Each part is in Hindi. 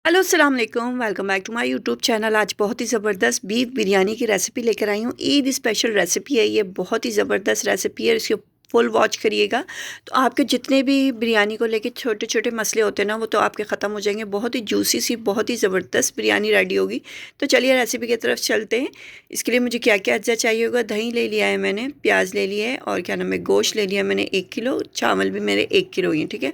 हेलो अस्सलाम वालेकुम, welcome back to my YouTube channel. आज बहुत ही ज़बरदस्त बीफ बिरयानी की रेसिपी लेकर आई हूँ। ईद स्पेशल रेसिपी है ये, बहुत ही ज़बरदस्त रेसिपी है। इसको फुल वॉच करिएगा तो आपके जितने भी बिरयानी को लेके छोटे छोटे मसले होते हैं ना, वो तो आपके ख़त्म हो जाएंगे। बहुत ही जूसी सी, बहुत ही ज़बरदस्त बिरयानी रेडी होगी। तो चलिए रेसिपी की तरफ चलते हैं। इसके लिए मुझे क्या क्या अज्जा चाहिए होगा। दही ले लिया है मैंने, प्याज ले लिया है, और क्या नाम है, गोश्त ले लिया मैंने 1 किलो। चावल भी मेरे 1 किलो ही हैं, ठीक है।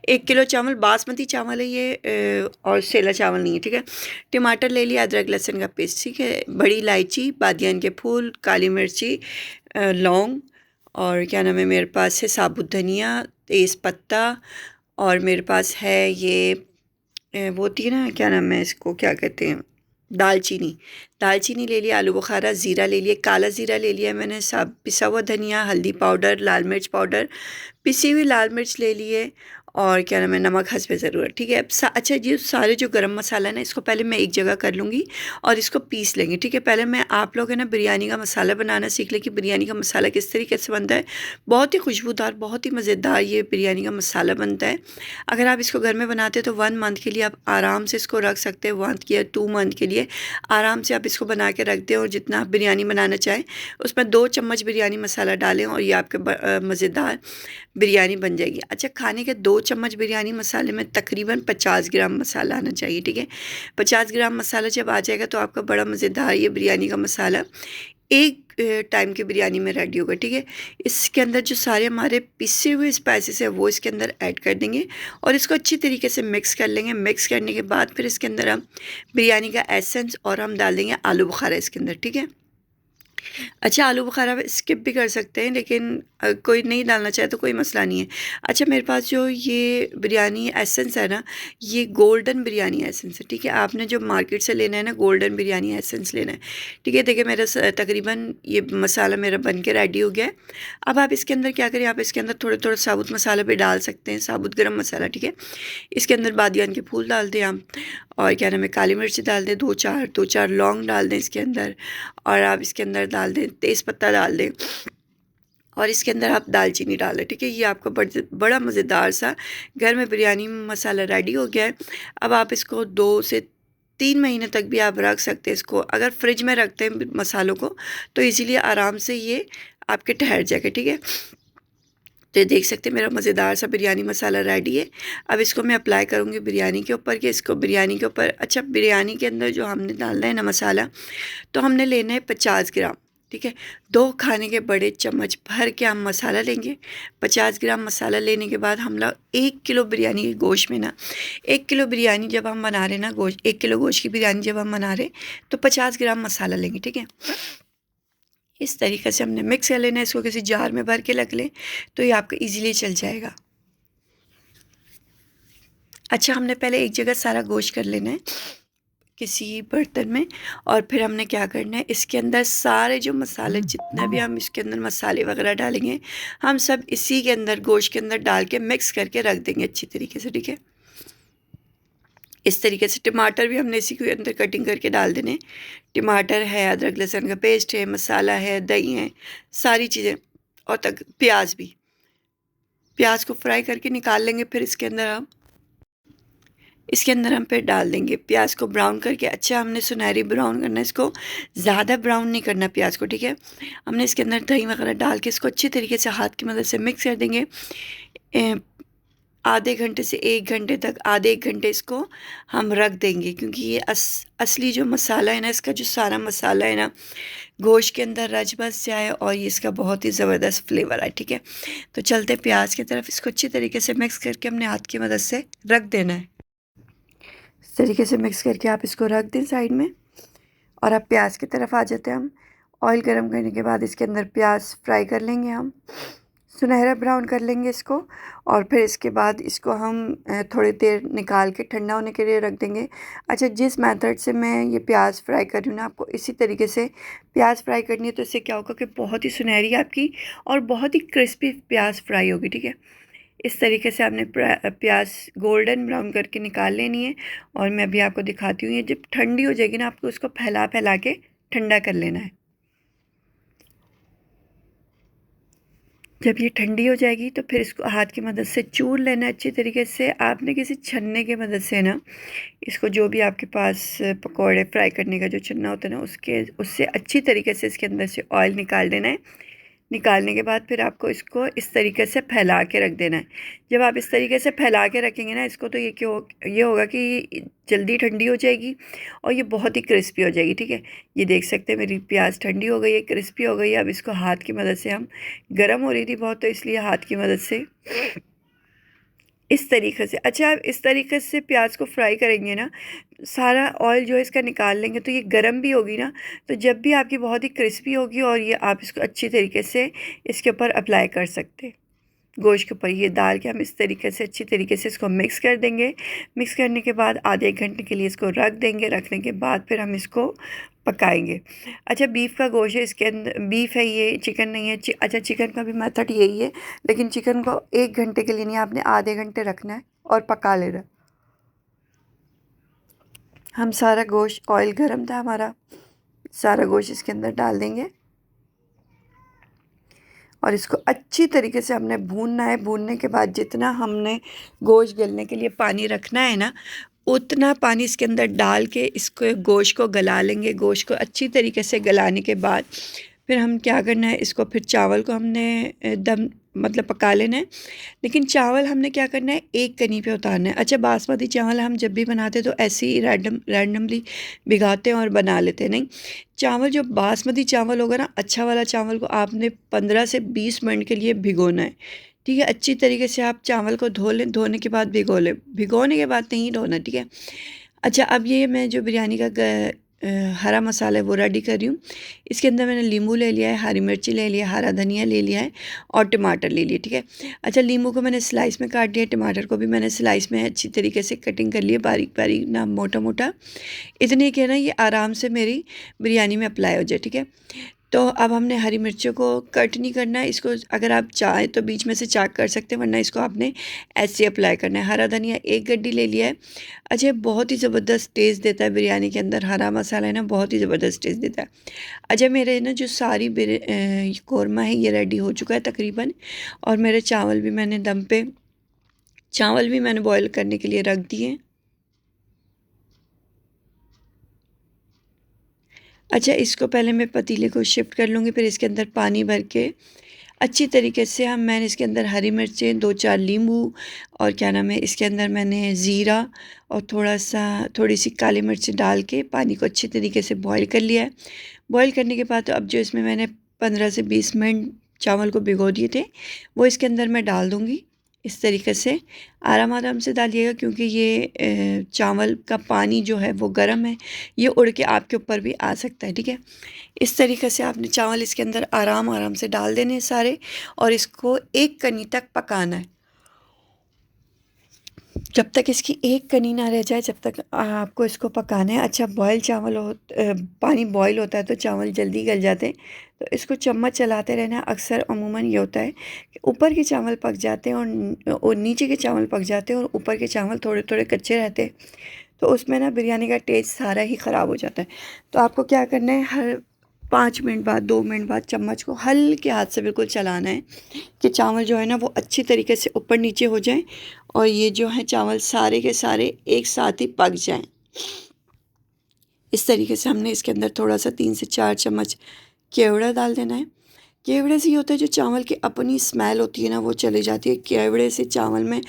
1 किलो चावल बासमती चावल है ये, और सेला चावल नहीं है, ठीक है। टमाटर ले लिया, अदरक लहसुन का पेस्ट, ठीक है। बड़ी इलायची, बादियान के फूल, काली मिर्ची, लौंग, और क्या नाम है, मेरे पास है साबुत धनिया, तेज़ पत्ता, और मेरे पास है ये वो होती है ना, क्या नाम है इसको, क्या कहते हैं, दालचीनी। दालचीनी ले लिया, आलू बुखारा, ज़ीरा ले लिया, काला ज़ीरा ले लिया मैंने, सब पिसा हुआ धनिया, हल्दी पाउडर, लाल मिर्च पाउडर, पिसी हुई लाल मिर्च ले लिए, और क्या नाम है, नमक हस्बे ज़रूरत, ठीक है। अब अच्छा, ये सारे जो गरम मसाला है ना, इसको पहले मैं एक जगह कर लूँगी और इसको पीस लेंगे, ठीक है। पहले मैं आप लोग है ना बिरयानी का मसाला बनाना सीख लें कि बिरयानी का मसाला किस तरीके से बनता है। बहुत ही खुशबूदार, बहुत ही मज़ेदार ये बिरयानी का मसाला बनता है। अगर आप इसको घर में बनाते हैं तो 1 मंथ के लिए आप आराम से इसको रख सकते हैं। 1 या 2 मंथ के लिए आराम से आप इसको बना के रख दें, और जितना आप बिरयानी बनाना चाहें उसमें 2 चम्मच बिरयानी मसाला डालें, और ये आपके मज़ेदार बिरयानी बन जाएगी। अच्छा, खाने के 2 चम्मच बिरयानी मसाले में तकरीबन 50 ग्राम मसाला आना चाहिए, ठीक है। 50 ग्राम मसाला जब आ जाएगा तो आपका बड़ा मज़ेदार ये बिरयानी का मसाला एक टाइम की बिरयानी में रेडी होगा, ठीक है। इसके अंदर जो सारे हमारे पिसे हुए स्पाइसेस है वो इसके अंदर ऐड कर देंगे, और इसको अच्छी तरीके से मिक्स कर लेंगे। मिक्स करने के बाद फिर इसके अंदर हम बिरयानी का एसेंस और हम डाल देंगे आलू बुखारा इसके अंदर, ठीक है। अच्छा, आलू बुखारा स्किप भी कर सकते हैं, लेकिन कोई नहीं डालना चाहे तो कोई मसला नहीं है। अच्छा, मेरे पास जो ये बिरयानी एसेंस है ना, ये गोल्डन बिरयानी एसेंस है, ठीक है। आपने जो मार्केट से लेना है ना, गोल्डन बिरयानी एसेंस लेना है, ठीक है। देखिए मेरा तकरीबन ये मसाला मेरा बन के रेडी हो गया है। अब आप इसके अंदर क्या करें, आप इसके अंदर थोड़े थोड़े साबुत मसाला भी डाल सकते हैं, साबुत गरम मसाला, ठीक है। इसके अंदर बादियान के फूल डाल दें आप, और क्या नाम है, काली मिर्च डाल दें, दो चार लौंग डाल दें इसके अंदर, और आप इसके अंदर डाल दें तेज़ पत्ता डाल दें, और इसके अंदर आप दालचीनी डाल दें, ठीक है। ये आपका बड़ा मज़ेदार सा घर में बिरयानी मसाला रेडी हो गया है। अब आप इसको 2 से 3 महीने तक भी आप रख सकते हैं। इसको अगर फ्रिज में रखते हैं मसालों को तो इसीलिए आराम से ये आपके ठहर जाएगा, ठीक है। तो ये देख सकते हैं मेरा मज़ेदार सा बिरयानी मसाला रेडी है। अब इसको मैं अप्लाई करूँगी बिरयानी के ऊपर, कि इसको बिरयानी के ऊपर, अच्छा, बिरयानी के अंदर जो हमने डालना है ना मसाला, तो हमने लेना है 50 ग्राम, ठीक है। 2 खाने के बड़े चम्मच भर के हम मसाला लेंगे। 50 ग्राम मसाला लेने के बाद हम लोग 1 किलो बिरयानी के गोश्त में ना, 1 किलो बिरयानी जब हम बना रहे ना, गोश्त 1 किलो गोश्त की बिरयानी जब हम बना रहे तो 50 ग्राम मसाला लेंगे, ठीक है। इस तरीके से हमने मिक्स कर लेना है। इसको किसी जार में भर के रख लें तो ये आपको ईज़िली चल जाएगा। अच्छा, हमने पहले एक जगह सारा गोश्त कर लेना है किसी बर्तन में, और फिर हमने क्या करना है, इसके अंदर सारे जो मसाले, जितना भी हम इसके अंदर मसाले वगैरह डालेंगे, हम सब इसी के अंदर गोश्त के अंदर डाल के मिक्स करके रख देंगे अच्छी तरीके से, ठीक है। इस तरीके से टमाटर भी हमने इसी के अंदर कटिंग करके डाल देने। टमाटर है, अदरक लहसुन का पेस्ट है, मसाला है, दही है, सारी चीज़ें, और तक प्याज भी, प्याज को फ्राई करके निकाल लेंगे। फिर इसके अंदर हम फिर डाल देंगे प्याज को ब्राउन करके। अच्छा, हमने सुनहरी ब्राउन करना है इसको, ज़्यादा ब्राउन नहीं करना प्याज को, ठीक है। हमने इसके अंदर दही वगैरह डाल के इसको अच्छी तरीके से हाथ की मदद से मिक्स कर देंगे। आधे घंटे से 1 घंटे तक, आधे 1 घंटे इसको हम रख देंगे, क्योंकि ये असली जो मसाला है ना, इसका जो सारा मसाला है ना, गोश्त के अंदर रच बस जाए, और ये इसका बहुत ही ज़बरदस्त फ्लेवर है, ठीक है। तो चलते प्याज की तरफ, इसको अच्छी तरीके से मिक्स करके हमने हाथ की मदद से रख देना है। इस तरीके से मिक्स करके आप इसको रख दें साइड में, और अब प्याज की तरफ आ जाते हैं हम। ऑयल गर्म करने के बाद इसके अंदर प्याज फ्राई कर लेंगे हम, सुनहरा ब्राउन कर लेंगे इसको, और फिर इसके बाद इसको हम थोड़ी देर निकाल के ठंडा होने के लिए रख देंगे। अच्छा, जिस मेथड से मैं ये प्याज फ्राई कर रही हूँ ना, आपको इसी तरीके से प्याज फ्राई करनी है, तो इससे क्या होगा कि बहुत ही सुनहरी आपकी और बहुत ही क्रिस्पी प्याज फ्राई होगी, ठीक है। इस तरीके से आपने प्याज गोल्डन ब्राउन करके निकाल लेनी है, और मैं अभी आपको दिखाती हूँ। ये जब ठंडी हो जाएगी ना, आपको उसको फैला फैला के ठंडा कर लेना है। जब ये ठंडी हो जाएगी तो फिर इसको हाथ की मदद से चूर लेना अच्छी तरीके से। आपने किसी छन्ने की मदद से ना इसको, जो भी आपके पास पकौड़े फ्राई करने का जो छन्ना होता है ना, उससे अच्छी तरीके से इसके अंदर से ऑयल निकाल देना है। निकालने के बाद फिर आपको इसको इस तरीके से फैला के रख देना है। जब आप इस तरीके से फैला के रखेंगे ना इसको, तो ये होगा कि जल्दी ठंडी हो जाएगी और ये बहुत ही क्रिस्पी हो जाएगी। ठीक है, ये देख सकते हैं मेरी प्याज ठंडी हो गई है, क्रिस्पी हो गई है। अब इसको हाथ की मदद से, हम गर्म हो रही थी बहुत तो इसलिए हाथ की मदद से इस तरीके से, अच्छा आप इस तरीके से प्याज को फ्राई करेंगे ना, सारा ऑयल जो है इसका निकाल लेंगे तो ये गर्म भी होगी ना, तो जब भी आपकी बहुत ही क्रिस्पी होगी और ये आप इसको अच्छी तरीके से इसके ऊपर अप्लाई कर सकते हैं। गोश्त के ऊपर ये डाल के हम इस तरीके से अच्छी तरीके से इसको मिक्स कर देंगे। मिक्स करने के बाद आधे एक घंटे के लिए इसको रख देंगे। रखने के बाद फिर हम इसको पकाएंगे। अच्छा, बीफ का गोश्त है, इसके अंदर बीफ है, ये चिकन नहीं है। अच्छा, चिकन का भी मेथड यही है, लेकिन चिकन को 1 घंटे के लिए नहीं, आपने आधे घंटे रखना है और पका लेना। हम सारा गोश्त, ऑयल गर्म था हमारा, सारा गोश्त इसके अंदर डाल देंगे और इसको अच्छी तरीके से हमने भूनना है। भूनने के बाद जितना हमने गोश्त गलने के लिए पानी रखना है ना, उतना पानी इसके अंदर डाल के इसको गोश्त को गला लेंगे। गोश्त को अच्छी तरीके से गलाने के बाद फिर हम क्या करना है, इसको फिर चावल को हमने दम मतलब पका लेना है। लेकिन चावल हमने क्या करना है, एक कनी पे उतारना है। अच्छा, बासमती चावल हम जब भी बनाते तो ऐसे ही रैंडमली भिगाते हैं और बना लेते हैं, नहीं। चावल जो बासमती चावल होगा ना, अच्छा वाला चावल को आपने 15 से 20 मिनट के लिए भिगोना है। ठीक है, अच्छी तरीके से आप चावल को धो लें, धोने के बाद भिगो लें, भिगोने के बाद नहीं धोना। ठीक है। अच्छा, अब ये मैं जो बिरयानी का हरा मसाला है वो रेडी कर रही हूँ। इसके अंदर मैंने नींबू ले लिया है, हरी मिर्ची ले लिया है, हरा धनिया ले लिया है और टमाटर ले लिया। ठीक है। अच्छा, नींबू को मैंने स्लाइस में काट दिया, टमाटर को भी मैंने स्लाइस में अच्छी तरीके से कटिंग कर लिया, बारीक बारीक ना मोटा मोटा, इतने के ना ये आराम से मेरी बिरयानी में अप्लाई हो जाए। ठीक है। तो अब हमने हरी मिर्चों को कट नहीं करना है, इसको अगर आप चाहें तो बीच में से चाक कर सकते हैं, वरना इसको आपने ऐसे अप्लाई करना है। हरा धनिया 1 गड्डी ले लिया है। अच्छा, बहुत ही ज़बरदस्त टेस्ट देता है बिरयानी के अंदर, हरा मसाला है ना, बहुत ही ज़बरदस्त टेस्ट देता है। अच्छा, मेरे ना जो सारी कौरमा है ये रेडी हो चुका है तकरीबन, और मेरे चावल भी मैंने दम पे, चावल भी मैंने बॉयल करने के लिए रख दिए। अच्छा, इसको पहले मैं पतीले को शिफ्ट कर लूँगी, फिर इसके अंदर पानी भर के अच्छी तरीके से मैंने इसके अंदर हरी मिर्चें, 2-4 नींबू और क्या नाम है, इसके अंदर मैंने ज़ीरा और थोड़ी सी काली मिर्च डाल के पानी को अच्छी तरीके से बॉईल कर लिया है। बॉईल करने के बाद अब जो इसमें मैंने 15 से 20 मिनट चावल को भिगो दिए थे, वो इसके अंदर मैं डाल दूँगी। इस तरीके से आराम आराम से डालिएगा, क्योंकि ये चावल का पानी जो है वो गर्म है, ये उड़ के आपके ऊपर भी आ सकता है। ठीक है। इस तरीके से आपने चावल इसके अंदर आराम आराम से डाल देने हैं सारे, और इसको एक कनी तक पकाना है। जब तक इसकी एक कनी ना रह जाए, जब तक आपको इसको पकाना है। अच्छा, पानी बॉयल होता है तो चावल जल्दी गल जाते हैं, तो इसको चम्मच चलाते रहना। अक्सर अमूमन ये होता है कि ऊपर के चावल पक जाते हैं और नीचे के चावल पक जाते हैं और ऊपर के चावल थोड़े थोड़े कच्चे रहते हैं, तो उसमें ना बिरयानी का टेस्ट सारा ही ख़राब हो जाता है। तो आपको क्या करना है, हर 5 मिनट बाद, 2 मिनट बाद चम्मच को हल्के हाथ से बिल्कुल चलाना है कि चावल जो है ना वो अच्छी तरीके से ऊपर नीचे हो जाए और ये जो है चावल सारे के सारे एक साथ ही पक जाएं। इस तरीके से हमने इसके अंदर थोड़ा सा 3 से 4 चम्मच केवड़ा डाल देना है। केवड़े से ये होता है, जो चावल की अपनी स्मेल होती है ना वो चली जाती है। केवड़े से चावल में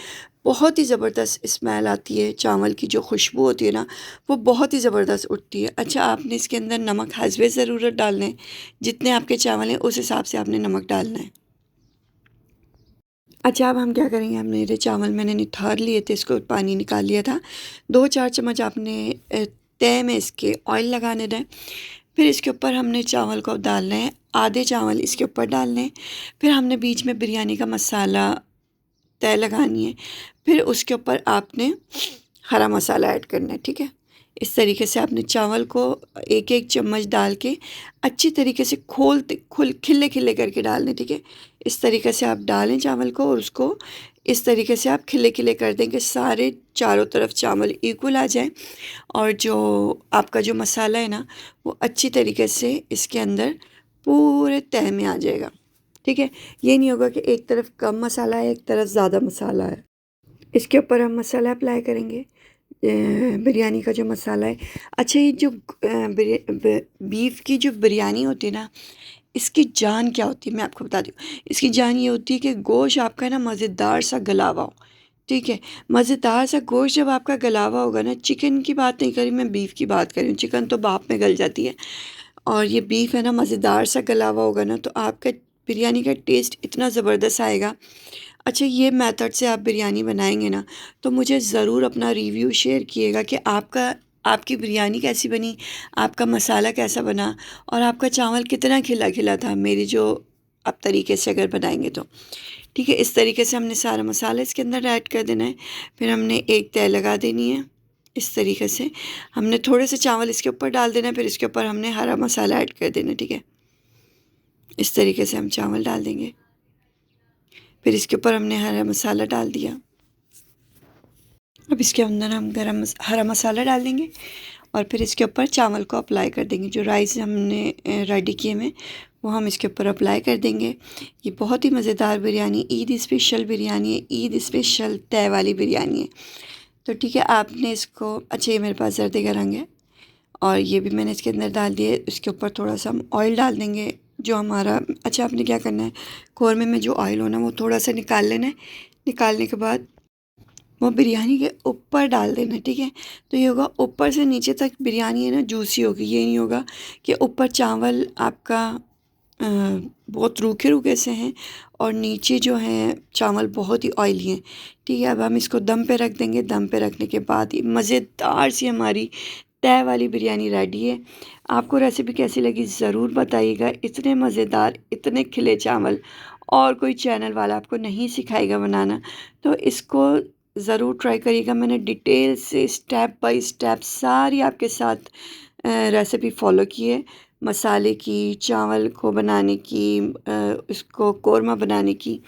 बहुत ही ज़बरदस्त स्मेल आती है, चावल की जो खुशबू होती है ना वो बहुत ही ज़बरदस्त उठती है। अच्छा, आपने इसके अंदर नमक हस्बे ज़रूरत डालना है, जितने आपके चावल हैं उस हिसाब से आपने नमक डालना है। अच्छा, अब हम क्या करेंगे, हम मेरे चावल मैंने निथार लिए थे, इसको पानी निकाल लिया था। 2-4 चम्मच आपने तय में इसके ऑयल लगाने दें। फिर इसके ऊपर हमने चावल को डालना है, आधे चावल इसके ऊपर डालने हैं। फिर हमने बीच में बिरयानी का मसाला तय लगानी है। फिर उसके ऊपर आपने हरा मसाला ऐड करना है। ठीक है। इस तरीके से आपने चावल को एक एक चम्मच डाल के अच्छी तरीके से खिले खिले करके डालने। ठीक है। इस तरीके से आप डालें चावल को और उसको इस तरीके से आप खिले खिले कर दें कि सारे चारों तरफ चावल इक्वल आ जाए और जो आपका जो मसाला है ना वो अच्छी तरीके से इसके अंदर पूरे तह में आ जाएगा। ठीक है। ये नहीं होगा कि एक तरफ कम मसाला है, एक तरफ ज़्यादा मसाला है। इसके ऊपर हम मसाला अप्लाई करेंगे, बिरयानी का जो मसाला है। अच्छा, ये जो बीफ की जो बिरयानी होती है ना, इसकी जान क्या होती है मैं आपको बता दूँ। इसकी जान ये होती है कि गोश्त आपका ना मज़ेदार सा गला हुआ हो। ठीक है, मज़ेदार सा गोश्त जब आपका गला हुआ होगा ना, चिकन की बात नहीं करी मैं, बीफ की बात कर रही हूँ। चिकन तो भाप में गल जाती है, और ये बीफ है ना मज़ेदार सा गला हुआ होगा ना, तो आपका बिरयानी का टेस्ट इतना ज़बरदस्त आएगा। अच्छा, ये मेथड से आप बिरयानी बनाएंगे ना, तो मुझे ज़रूर अपना रिव्यू शेयर किएगा कि आपकी बिरयानी कैसी बनी, आपका मसाला कैसा बना, और आपका चावल कितना खिला खिला था, मेरी जो आप तरीके से अगर बनाएंगे तो। ठीक है, इस तरीके से हमने सारा मसाला इसके अंदर ऐड कर देना है। फिर हमने एक तय लगा देनी है। इस तरीके से हमने थोड़े से चावल इसके ऊपर डाल देना है, फिर इसके ऊपर हमने हरा मसाला ऐड कर देना है। ठीक है, इस तरीके से हम चावल डाल देंगे, फिर इसके ऊपर हमने हरा मसाला डाल दिया। अब इसके अंदर हम हरा मसाला डाल देंगे, और फिर इसके ऊपर चावल को अप्लाई कर देंगे। जो राइस हमने रेडी किए हुए वो हम इसके ऊपर अप्लाई कर देंगे। ये बहुत ही मज़ेदार बिरयानी, ईद स्पेशल बिरयानी है, ईद स्पेशल तय वाली बिरयानी है। तो ठीक है, आपने इसको, अच्छा ये मेरे पास जर्दे का रंग है, और ये भी मैंने इसके अंदर डाल दिए। इसके ऊपर थोड़ा सा हम ऑयल डाल देंगे जो हमारा, अच्छा आपने क्या करना है, कौरमे में जो ऑयल होना वो थोड़ा सा निकाल लेना है। निकालने के बाद वो बिरयानी के ऊपर डाल देना। ठीक है, तो ये होगा ऊपर से नीचे तक बिरयानी है ना जूसी होगी। ये नहीं होगा कि ऊपर चावल आपका बहुत रूखे रूखे से हैं और नीचे जो है चावल बहुत ही ऑयली हैं। ठीक है, अब हम इसको दम पे रख देंगे। दम पे रखने के बाद ये मज़ेदार सी हमारी तय वाली बिरयानी रेडी है। आपको रेसिपी कैसी लगी ज़रूर बताइएगा। इतने मज़ेदार, इतने खिले चावल और कोई चैनल वाला आपको नहीं सिखाएगा बनाना, तो इसको ज़रूर ट्राई करिएगा। मैंने डिटेल से स्टेप बाय स्टेप सारी आपके साथ रेसिपी फॉलो की है, मसाले की, चावल को बनाने की, इसको कोरमा बनाने की।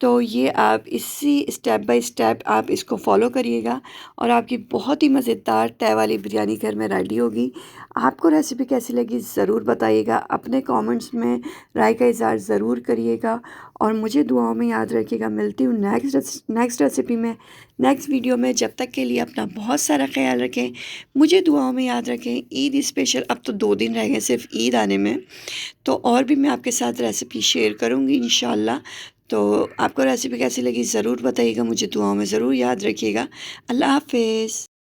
तो ये आप इसी स्टेप बाय स्टेप आप इसको फॉलो करिएगा, और आपकी बहुत ही मज़ेदार तय वाली बिरयानी घर में रेडी होगी। आपको रेसिपी कैसी लगी ज़रूर बताइएगा, अपने कमेंट्स में राय का इज़हार ज़रूर करिएगा, और मुझे दुआओं में याद रखिएगा। मिलती हूँ नेक्स्ट रेसिपी में, नेक्स्ट वीडियो में। जब तक के लिए अपना बहुत सारा ख्याल रखें, मुझे दुआओं में याद रखें। ईद स्पेशल, अब तो 2 दिन रह गए सिर्फ ईद आने में, तो और भी मैं आपके साथ रेसिपी शेयर करूँगी इंशाल्लाह। तो आपको रेसिपी कैसी लगी ज़रूर बताइएगा, मुझे दुआओं में ज़रूर याद रखिएगा। अल्लाह हाफ़िज़।